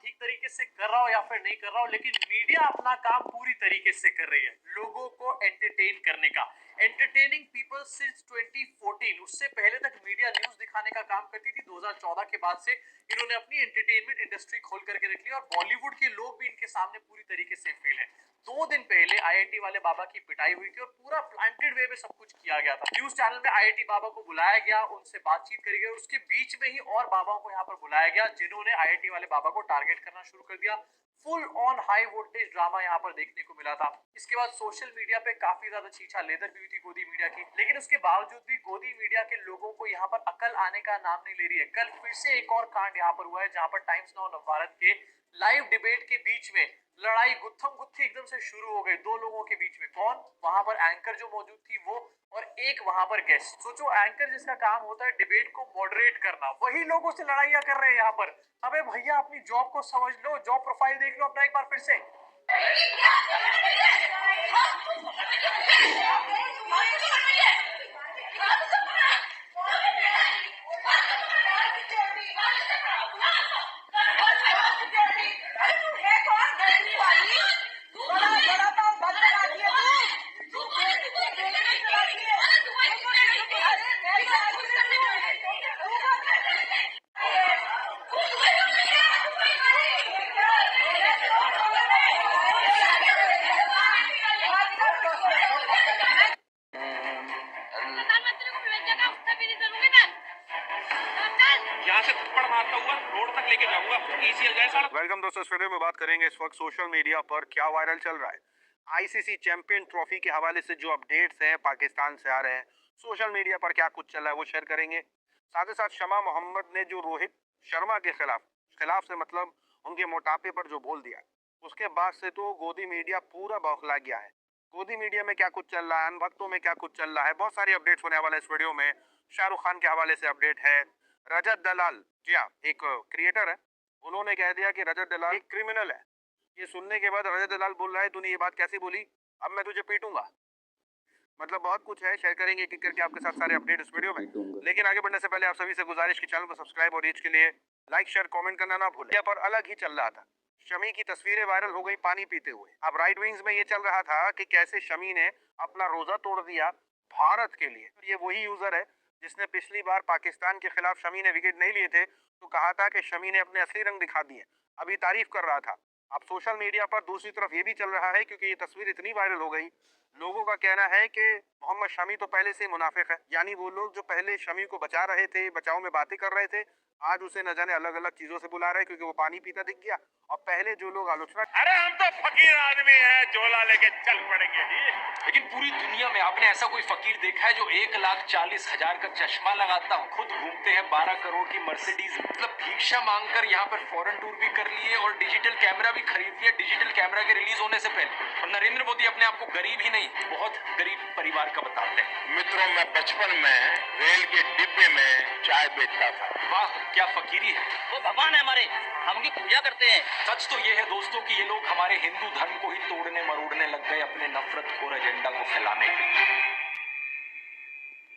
ठीक तरीके से कर रहा हो या फिर नहीं कर रहा हो, लेकिन मीडिया अपना काम पूरी तरीके से कर रही है लोगों को एंटरटेन करने का। Entertaining people since 2014। उससे पहले तक मीडिया न्यूज दिखाने का काम करती थी। 2014 के बाद से इन्होंने अपनी एंटरटेनमेंट इंडस्ट्री खोल करके रख ली और बॉलीवुड के लोग भी इनके सामने पूरी तरीके से फेल है। 2 दिन पहले आईआईटी वाले बाबा की पिटाई हुई थी और पूरा प्लांटेड वे में सब कुछ किया गया था। न्यूज चैनल में आईआईटी बाबा को बुलाया गया, उनसे बातचीत करी गई, उसके बीच में ही और बाबाओं को यहाँ पर बुलाया गया जिन्होंने आईआईटी वाले बाबा को टारगेट करना शुरू कर दिया। Full on high voltage drama यहाँ पर देखने को मिला था। इसके बाद सोशल मीडिया पे काफी ज्यादा छीछा लेदर भी हुई थी गोदी मीडिया की, लेकिन उसके बावजूद भी गोदी मीडिया के लोगों को यहाँ पर अकल आने का नाम नहीं ले रही है। कल फिर से एक और कांड यहाँ पर हुआ है जहाँ पर टाइम्स नाउ नवभारत के लाइव डिबेट के बीच में लड़ाई गुत्थम गुत्थी एकदम से शुरू हो गई दो लोगों के बीच में। कौन? वहां पर एंकर जो मौजूद थी वो, और एक वहां पर गेस्ट। सोचो, एंकर जिसका काम होता है डिबेट को मॉडरेट करना, वही लोगों से लड़ाइयां कर रहे हैं यहाँ पर। अबे भैया, अपनी जॉब को समझ लो, जॉब प्रोफाइल देख लो अपना एक बार फिर से। वेलकम दोस्तों, इस वीडियो में बात करेंगे इस वक्त सोशल मीडिया पर क्या वायरल चल रहा है। आईसीसी चैंपियन ट्रॉफी के हवाले से जो अपडेट्स हैं पाकिस्तान से आ रहे हैं, सोशल मीडिया पर क्या कुछ चल रहा है वो शेयर करेंगे। साथ ही साथ शमा मोहम्मद ने जो रोहित शर्मा के खिलाफ से मतलब उनके मोटापे पर जो बोल दिया, उसके बाद से तो गोदी मीडिया पूरा बौखला गया है। गोदी मीडिया में क्या कुछ चल रहा है, अनभक्तों में क्या कुछ चल रहा है, बहुत सारी अपडेट्स होने वाला है इस वीडियो में। शाहरुख खान के हवाले से अपडेट है। रजत दलाल, जी हाँ, एक क्रिएटर है, उन्होंने कह दिया कि रजत दलाल एक क्रिमिनल है। ये सुनने के बाद रजत दलाल बोल रहा है, तूने ये बात कैसी बोली, अब मैं तुझे पीटूंगा। मतलब बहुत कुछ है, शेयर करेंगे एक एक करके आपके साथ सारे अपडेट इस वीडियो में। लेकिन आगे बढ़ने से पहले आप सभी से गुजारिश की चैनल को सब्सक्राइब और रीच के लिए लाइक शेयर कमेंट करना ना भूलें। यहाँ पर अलग ही चल रहा था, शमी की तस्वीरें वायरल हो गई पानी पीते हुए। अब राइट विंग्स में ये चल रहा था कि कैसे शमी ने अपना रोजा तोड़ दिया भारत के लिए। ये वही यूजर है जिसने पिछली बार पाकिस्तान के खिलाफ शमी ने विकेट नहीं लिए थे तो कहा था कि शमी ने अपने असली रंग दिखा दिए, अभी तारीफ कर रहा था। अब सोशल मीडिया पर दूसरी तरफ ये भी चल रहा है, क्योंकि ये तस्वीर इतनी वायरल हो गई, लोगों का कहना है कि मोहम्मद शमी तो पहले से मुनाफिक है। यानी वो लोग जो पहले शमी को बचा रहे थे, बचाव में बातें कर रहे थे, आज उसे न जाने अलग अलग चीजों से बुला रहे क्योंकि वो पानी पीता दिख गया। और पहले जो लोग आलोचना, अरे हम तो फकीर आदमी है, झोला लेके चल पड़ेंगे जी। लेकिन पूरी दुनिया में आपने ऐसा कोई फकीर देखा है जो 1,40,000 का चश्मा लगाता, खुद घूमते हैं 12 करोड़ की मर्सिडीज, मतलब भिक्षा मांगकर यहाँ पर फॉरेन टूर भी कर लिए और डिजिटल कैमरा भी खरीद लिया डिजिटल कैमरा के रिलीज होने से पहले। और नरेंद्र मोदी अपने आप को गरीब ही नहीं, बहुत गरीब परिवार का बताते हैं। मित्रों, मैं बचपन में रेल के डिब्बे में चाय बेचता था। वाह, क्या फकीरी है। वो भगवान है हमारे, हम उनकी पूजा करते हैं। सच तो ये है दोस्तों कि ये लोग हमारे हिंदू धर्म को ही तोड़ने मरोड़ने लग गए अपने नफरत खोर एजेंडा को फैलाने के लिए।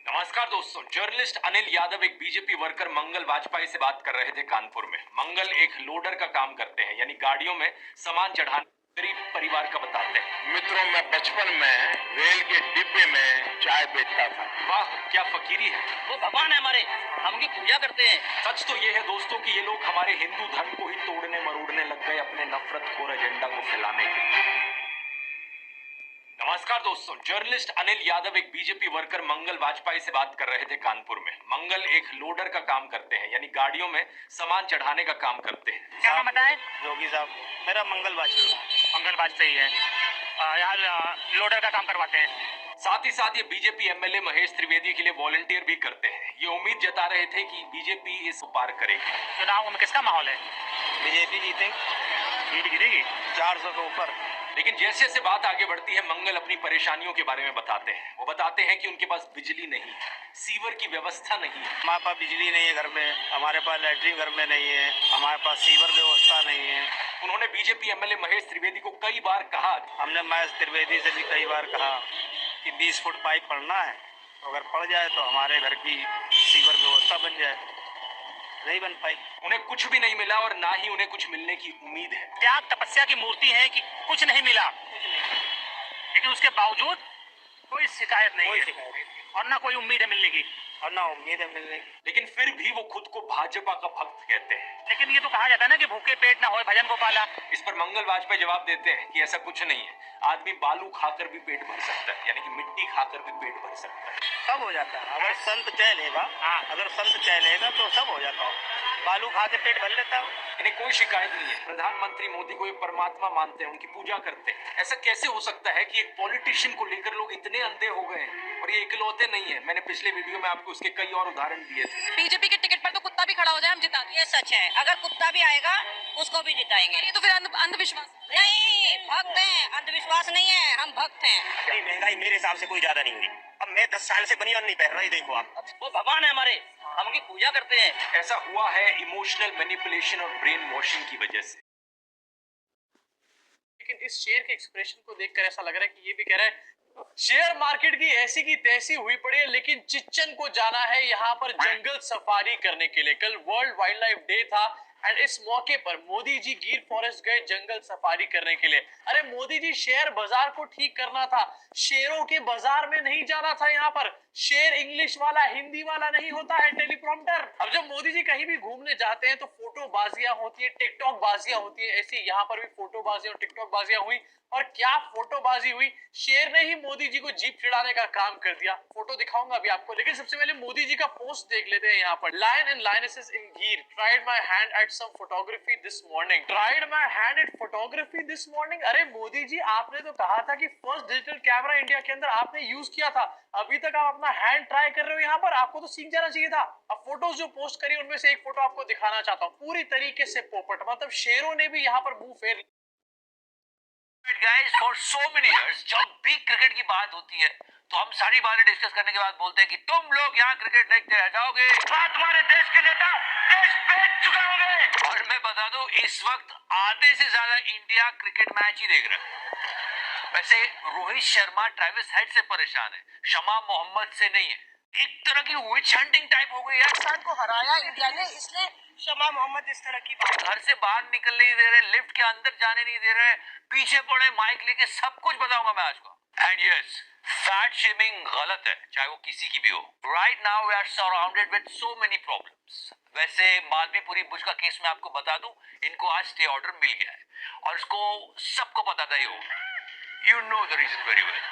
नमस्कार दोस्तों, जर्नलिस्ट अनिल यादव एक बीजेपी वर्कर मंगल वाजपेयी से बात कर रहे थे कानपुर में। मंगल एक लोडर का काम करते हैं, यानी गाड़ियों में सामान चढ़ाने, गरीब परिवार का बताते हैं। मित्रों, मैं बचपन में रेल के डिब्बे में चाय बेचता था। वाह, क्या फकीरी है। वो भगवान है हमारे, हम उनकी पूजा करते हैं। सच तो ये है दोस्तों कि ये लोग हमारे हिंदू धर्म को ही तोड़ने मरोड़ने लग गए अपने नफरत खोर एजेंडा को फैलाने के लिए। नमस्कार दोस्तों, जर्नलिस्ट अनिल यादव एक बीजेपी वर्कर मंगल वाजपेयी से बात कर रहे थे कानपुर में। मंगल एक लोडर का काम करते हैं, यानी गाड़ियों में सामान चढ़ाने का काम करते हैं। क्या बताएं? योगी साहब, मेरा मंगल वाजपेयी है, यहाँ लोडर का काम करवाते हैं। साथ ही साथ ये बीजेपी एमएलए महेश त्रिवेदी के लिए वॉलंटियर भी करते हैं। ये उम्मीद जता रहे थे कि बीजेपी इस पार करेगी। चुनाव में किसका माहौल है? बीजेपी जीतेगी, सीट गिरेगी 400 के ऊपर। लेकिन जैसे जैसे बात आगे बढ़ती है, मंगल अपनी परेशानियों के बारे में बताते हैं। वो बताते हैं कि उनके पास बिजली नहीं, सीवर की व्यवस्था नहीं है। हमारे पास बिजली नहीं है घर में, हमारे पास लैट्रिन घर में नहीं है, हमारे पास सीवर व्यवस्था नहीं है। उन्होंने बीजेपी एमएलए महेश त्रिवेदी को कई बार कहा, हमने महेश त्रिवेदी से भी कई बार कहा कि 20 फुट पाइप पड़ना है, तो अगर पड़ जाए तो हमारे घर की सीवर व्यवस्था बन जाए। नहीं बन पाई। उन्हें कुछ भी नहीं मिला और ना ही उन्हें कुछ मिलने की उम्मीद है। त्याग तपस्या की मूर्ति है कि कुछ नहीं मिला, लेकिन उसके बावजूद कोई शिकायत नहीं है और ना कोई उम्मीद है मिलने की, और ना उम्मीद है मिलने की। लेकिन फिर भी वो खुद को भाजपा का भक्त कहते हैं। लेकिन ये तो कहा जाता है ना कि भूखे पेट ना होए भजन गोपाला। इस पर मंगल वाजपेयी जवाब देते हैं कि ऐसा कुछ नहीं है, आदमी बालू खाकर भी पेट भर सकता है, यानी कि मिट्टी खाकर भी पेट भर सकता है। सब हो जाता है अगर संत चाह लेगा। हाँ, अगर संत चाह लेगा तो सब हो जाता है। बालू खा के पेट भर लेता है। इन्हें कोई शिकायत नहीं है। प्रधानमंत्री मोदी को एक परमात्मा मानते हैं, उनकी पूजा करते हैं। ऐसा कैसे हो सकता है कि एक पॉलिटिशियन को लेकर लोग इतने अंधे हो गए हैं? और ये इकलौते नहीं है, मैंने पिछले वीडियो में आपको उसके कई और उदाहरण दिए थे। बीजेपी के टिकट पर तो कुत्ता भी खड़ा हो जाए हम जिता देंगे। ये सच है, अगर कुत्ता भी आएगा उसको भी जिताएंगे। ये तो फिर अंधविश्वास नहीं, भक्त हैं, अंधविश्वास नहीं है, हम भक्त हैं। नहीं, महंगाई मेरे हिसाब से कोई ज्यादा नहीं हुई। अब मैं 10 साल से बनियान नहीं पहन रहा, ये देखो आप। वो भगवान है हमारे, हम उनकी पूजा करते हैं। ऐसा हुआ है इमोशनल मैनिपुलेशन और ब्रेन वॉशिंग की वजह से। लेकिन इस शेयर के एक्सप्रेशन को देखकर ऐसा लग रहा है कि ये भी कह रहा है शेयर मार्केट की ऐसी की तैसी हुई पड़ी है, लेकिन चिच्चन को जाना है यहाँ पर जंगल सफारी करने के लिए। कल वर्ल्ड वाइल्ड लाइफ डे था एंड इस मौके पर मोदी जी गिर फॉरेस्ट गए जंगल सफारी करने के लिए। अरे मोदी जी, शेयर बाजार को ठीक करना था, शेरों के बाजार में नहीं जाना था। यहाँ पर शेर इंग्लिश वाला हिंदी वाला नहीं होता है टेलीप्रॉम्प्टर। अब जब मोदी जी कहीं भी घूमने जाते हैं तो फोटो बाजियां होती है, टिकटॉक बाजियां होती है। ऐसी यहाँ पर भी फोटो बाजियां और टिकटॉक बाजियां हुई। और क्या फोटोबाजी हुई, शेर ने ही मोदी जी को जीप चिढ़ाने का काम कर दिया। फोटो दिखाऊंगा अभी आपको, लेकिन सबसे पहले मोदी जी का पोस्ट देख लेते हैं। यहाँ पर lion and lionesses in Gir tried my hand at some photography this morning. Tried my hand at photography this morning. अरे मोदी जी, आपने तो कहा था कि फर्स्ट डिजिटल कैमरा इंडिया के अंदर आपने यूज किया था, अभी तक आप अपना हैंड ट्राई कर रहे हो। यहाँ पर आपको तो सीख जाना चाहिए था। अब फोटोज जो पोस्ट करी उनमें से एक फोटो आपको दिखाना चाहता हूँ, पूरी तरीके से पोपट, मतलब शेरों ने भी यहाँ पर मुंह फेर। Guys, for so many years जब भी क्रिकेट की बात होती है तो हम सारी बातें डिस्कस करने के बाद बोलते हैं कि तुम लोग यहाँ क्रिकेट देखते रह जाओगे, तुम्हारे देश के नेता देश बेच चुके होंगे। और मैं बता दूं, इस वक्त आधे से ज्यादा इंडिया क्रिकेट मैच ही देख रहा है। वैसे रोहित शर्मा ट्रेविस हेड से परेशान है, शमा मोहम्मद से नहीं है। एक तरह की विच हंटिंग टाइप हो गई है। पाकिस्तान को हराया इंडिया ने, इसलिए शमा मोहम्मद इस तरह की बात। घर से बाहर निकलने नहीं दे रहे, लिफ्ट के अंदर जाने नहीं दे रहे, पीछे पड़े माइक लेके, सब कुछ बताऊंगा मैं आज को। एंड यस, फैट शेमिंग गलत है, चाहे वो किसी की भी हो। Right now we are surrounded with so many problems. वैसे मालवीपुरी बुश का केस मैं आपको बता दूं, इनको आज स्टे ऑर्डर मिल गया है और इसको सबको पता था। You know the reason very well.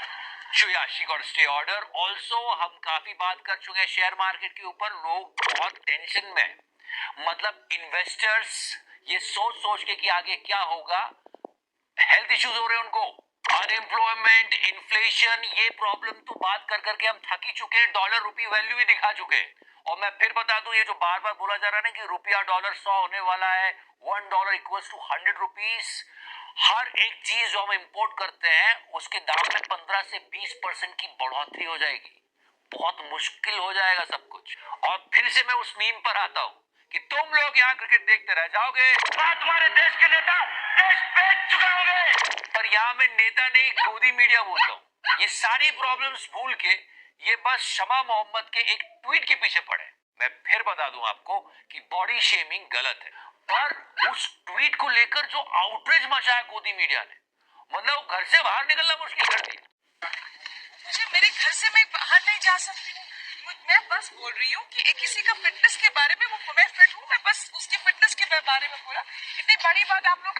She got stay order. Also, हम काफी बात कर चुके हैं शेयर मार्केट के ऊपर। लोग बहुत टेंशन में, मतलब इन्वेस्टर्स ये सोच सोच के कि आगे क्या होगा। हेल्थ इश्यूज हो रहे हैं उनको, अनएम्प्लॉयमेंट, इन्फ्लेशन, ये प्रॉब्लम तो बात कर करके हम थक ही चुके हैं। डॉलर रुपी वैल्यू भी दिखा चुके हैं। और मैं फिर बता दूं, ये जो बार बार बोला जा रहा है ना कि रुपया डॉलर 100 होने वाला है, $1 इक्वल्स टू 100 रुपीज। हर एक चीज जो हम इंपोर्ट करते हैं उसके दाम में 15 से 20% की बढ़ोतरी हो जाएगी। बहुत मुश्किल हो जाएगा सब कुछ। और फिर से मैं उस मीम पर आता हूं कि तुम लोग यहाँ क्रिकेट देखते रह जाओगे, तुम्हारे देश के नेता देश बेच चुके होंगे। पर यहाँ मैं नेता नहीं, गोदी मीडिया बोलता हूँ। ये सारी प्रॉब्लम्स भूल के ये बस शमा मोहम्मद के एक ट्वीट के पीछे पड़े। मैं फिर बता दूं आपको कि बॉडी शेमिंग गलत है, पर उस ट्वीट को लेकर जो आउटरीच मचाया गोदी मीडिया ने, मतलब घर से बाहर निकलना मुश्किल कर दिया। मुझे मेरे घर से मैं बाहर नहीं जा सकती हूँ। मैं बस बोल रही हूँ कि किसी का फिटनेस के बारे में, वो मैं फिट हूँ, मैं बस उसके फिटनेस के बारे में बोला। इतनी बड़ी बात आप लोग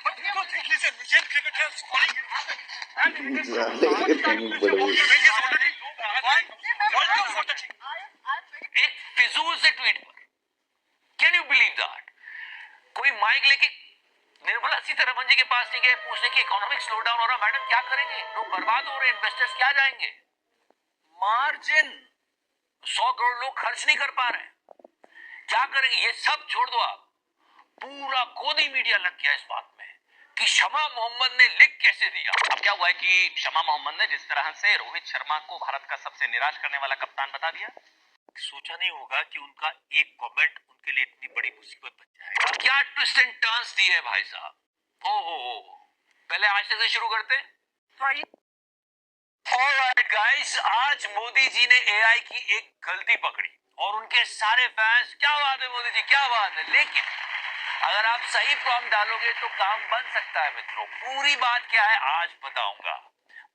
एक फिजूल से ट्वीट पर, कैन यू बिलीव दैट? कोई माइक लेके निर्मला सीतारमन जी के पास नहीं गए पूछने की इकोनॉमिक स्लो डाउन हो रहा, मैडम क्या करेंगे, लोग बर्बाद हो रहे हैं, इन्वेस्टर्स क्या जाएंगे, मार्जिन 100 करोड़ लोग खर्च नहीं कर पा रहे हैं, क्या करेंगे? ये सब छोड़ दो आप, पूरा गोदी मीडिया लग गया इस बात में कि शमा मोहम्मद ने लिख कैसे दिया। अब क्या हुआ है कि शमा मोहम्मद ने जिस तरह से रोहित शर्मा को भारत का सबसे निराश करने वाला कप्तान बता दिया, सोचा नहीं होगा कि उनका एक कमेंट उनके लिए इतनी बड़ी मुसीबत बन जाएगा। क्या ट्विस्ट एंड टर्न्स दिए है भाई साहब। ओ पहले आज से शुरू करते। ऑलराइट गाइस, आज मोदी जी ने एआई की एक गलती पकड़ी और उनके सारे फैंस, क्या बात है मोदी जी, क्या बात है। लेकिन अगर आप सही प्रॉम्प्ट डालोगे तो काम बन सकता है मित्रों। पूरी बात क्या है आज बताऊंगा।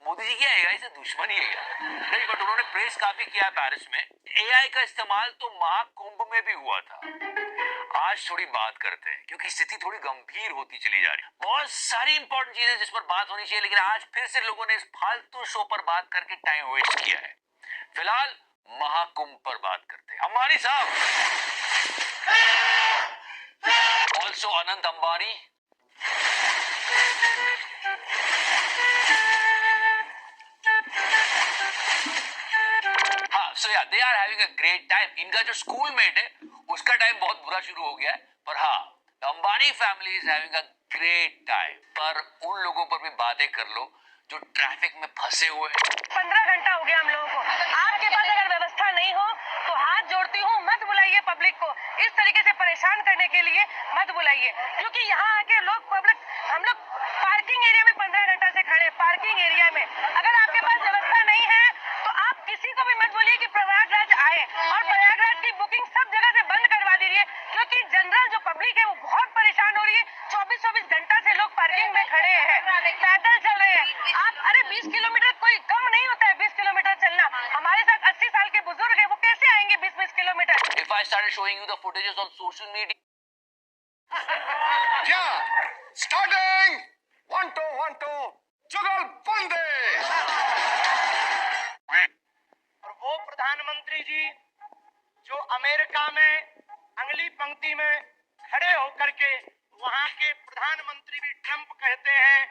मोदी जी क्या है, एआई से दुश्मनी है क्या? नहीं, बट उन्होंने प्रेस काफी किया है पेरिस में। एआई का इस्तेमाल तो महाकुंभ में भी हुआ था। आज थोड़ी बात करते हैं क्योंकि स्थिति थोड़ी गंभीर होती चली जा रही है। बहुत सारी इंपॉर्टेंट चीजें जिस पर बात होनी चाहिए, लेकिन आज फिर से लोगों ने इस फालतू शो पर बात करके टाइम वेस्ट किया है। फिलहाल महाकुंभ पर बात करते हैं। अंबानी साहब, ऑल्सो अनंत अंबानी, हाँ, so yeah they are having a great time. इनका जो स्कूल मेट है उसका टाइम बहुत बुरा शुरू हो गया है, पर हाँ, Ambani family is having a great time. पर उन लोगों पर भी बातें कर लो जो ट्रैफिक में फंसे हुए हैं। 15 घंटा हो गया हम लोगों को। आपके पास अगर व्यवस्था नहीं हो तो हाथ जोड़ती हूँ, मत बुलाइए पब्लिक को। इस तरीके से परेशान करने के लिए मत बुलाइए, क्योंकि यहाँ आके लोग पब्लिक, हम लोग पार्किंग एरिया में 15 घंटा से खड़े, पार्किंग एरिया में। अगर आपके पास व्यवस्था नहीं है तो आप किसी को भी मत बोलिए कि प्रयागराज आए, और प्रयागराज की बुकिंग सब जगह से बंद करवा दीजिए, क्योंकि जनरल जो पब्लिक है वो बहुत परेशान हो रही है। 24-24 घंटा से लोग पार्किंग में खड़े हैं, पैदल चल रहे हैं। आप, अरे 20 किलोमीटर कोई कम नहीं होता है, 20 किलोमीटर चलना। हमारे साथ 80 साल के बुजुर्ग है, वो कैसे आएंगे 20-20 kilometre? If I started showing you the footages on social media, Yeah, starting 1 2 1 2 जुगल बंदे। और वो प्रधानमंत्री जी जो अमेरिका में अगली पंक्ति में खड़े होकर के वहां के प्रधानमंत्री भी ट्रंप कहते हैं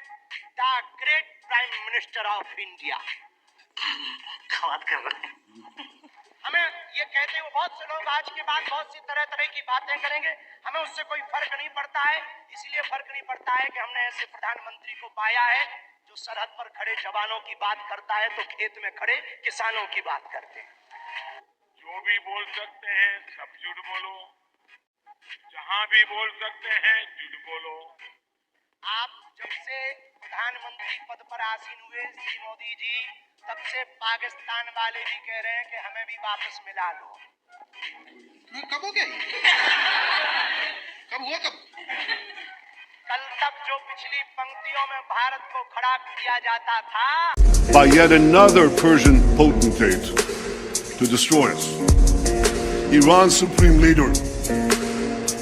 the great prime minister of India. क्या बात कर रहे हैं? हमें ये कहते हैं, वो बहुत से लोग आज के बाद बहुत सी तरह तरह की बातें करेंगे, हमें उससे कोई फर्क नहीं पड़ता है। इसलिए फर्क नहीं पड़ता है कि हमने ऐसे प्रधानमंत्री को पाया है जो सरहद पर खड़े जवानों की बात करता है तो खेत में खड़े किसानों की बात करते हैं। जो भी बोल सकते हैं सब झूठ बोलो, जहां भी बोल सकते हैं झूठ बोलो। आप जब से प्रधानमंत्री पद पर आसीन हुए श्री मोदी जी, तब से पाकिस्तान वाले भी कह रहे हैं कि हमें भी वापस मिला लो। कब हो गया? कब हुआ? कब? कल तक जो पिछली पंक्तियों में भारत को खड़ा किया जाता था, by yet another Persian potentate to destroy us. Iran's supreme leader,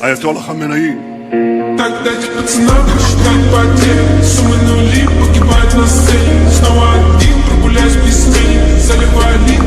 Ayatollah Khamenei. Так дайте пацанам посчитать потери. Суммы нули погибают на сцене. Снова один прогуляюсь без тени. Заливаю лик.